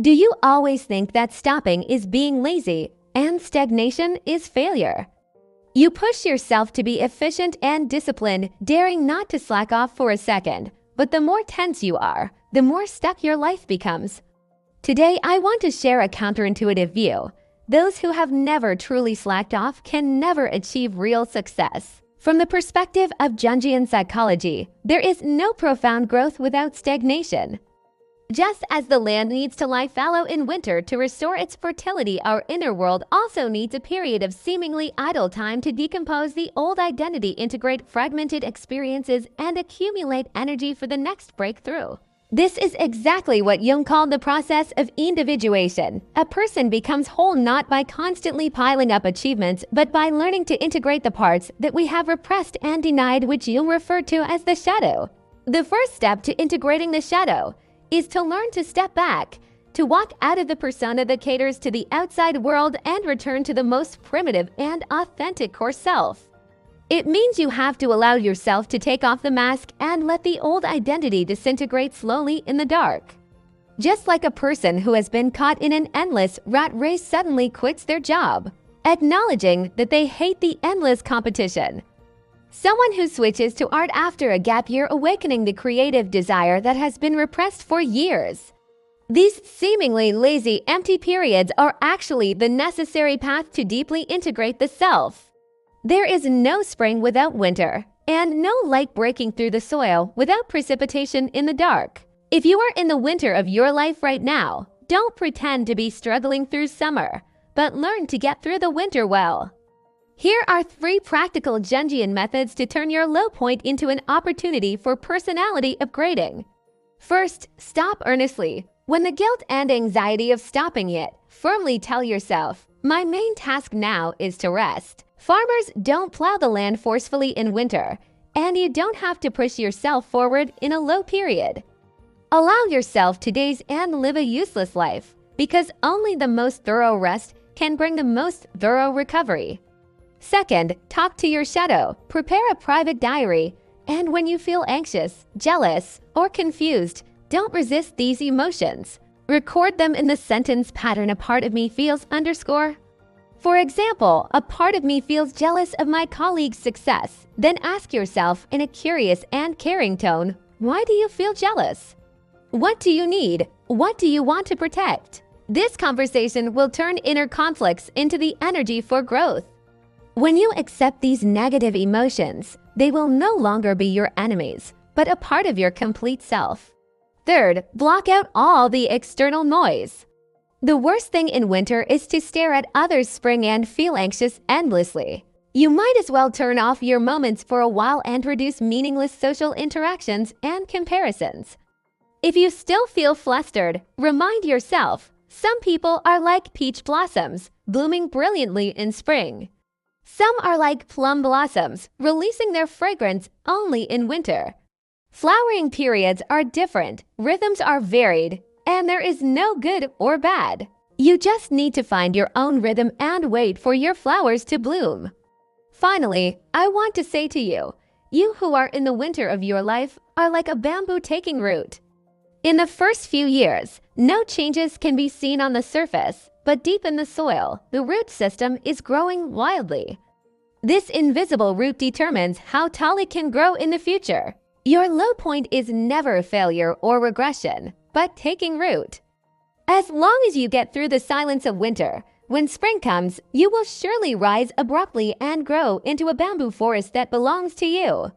Do you always think that stopping is being lazy and stagnation is failure? You push yourself to be efficient and disciplined, daring not to slack off for a second. But the more tense you are, the more stuck your life becomes. Today, I want to share a counterintuitive view. Those who have never truly slacked off can never achieve real success. From the perspective of Jungian psychology, there is no profound growth without stagnation. Just as the land needs to lie fallow in winter to restore its fertility, our inner world also needs a period of seemingly idle time to decompose the old identity, integrate fragmented experiences, and accumulate energy for the next breakthrough. This is exactly what Jung called the process of individuation. A person becomes whole not by constantly piling up achievements, but by learning to integrate the parts that we have repressed and denied, which Jung referred to as the shadow. The first step to integrating the shadow is to learn to step back, to walk out of the persona that caters to the outside world and return to the most primitive and authentic core self. It means you have to allow yourself to take off the mask and let the old identity disintegrate slowly in the dark. Just like a person who has been caught in an endless rat race suddenly quits their job, acknowledging that they hate the endless competition. Someone who switches to art after a gap year, awakening the creative desire that has been repressed for years. These seemingly lazy, empty periods are actually the necessary path to deeply integrate the self. There is no spring without winter, and no light breaking through the soil without precipitation in the dark. If you are in the winter of your life right now, don't pretend to be struggling through summer, but learn to get through the winter well. Here are 3 practical Jungian methods to turn your low point into an opportunity for personality upgrading. First, stop earnestly. When the guilt and anxiety of stopping hit, firmly tell yourself, "My main task now is to rest." Farmers don't plow the land forcefully in winter, and you don't have to push yourself forward in a low period. Allow yourself to daze and live a useless life, because only the most thorough rest can bring the most thorough recovery. Second, talk to your shadow. Prepare a private diary, and when you feel anxious, jealous, or confused, don't resist these emotions. Record them in the sentence pattern, "A part of me feels _." For example, "A part of me feels jealous of my colleague's success." Then ask yourself in a curious and caring tone, why do you feel jealous? What do you need? What do you want to protect? This conversation will turn inner conflicts into the energy for growth. When you accept these negative emotions, they will no longer be your enemies, but a part of your complete self. Third, block out all the external noise. The worst thing in winter is to stare at others' spring and feel anxious endlessly. You might as well turn off your moments for a while and reduce meaningless social interactions and comparisons. If you still feel flustered, remind yourself, some people are like peach blossoms, blooming brilliantly in spring. Some are like plum blossoms, releasing their fragrance only in winter. Flowering periods are different, rhythms are varied, and there is no good or bad. You just need to find your own rhythm and wait for your flowers to bloom. Finally, I want to say to you, you who are in the winter of your life are like a bamboo taking root. In the first few years, no changes can be seen on the surface, but deep in the soil, the root system is growing wildly. This invisible root determines how tall it can grow in the future. Your low point is never failure or regression, but taking root. As long as you get through the silence of winter, when spring comes, you will surely rise abruptly and grow into a bamboo forest that belongs to you.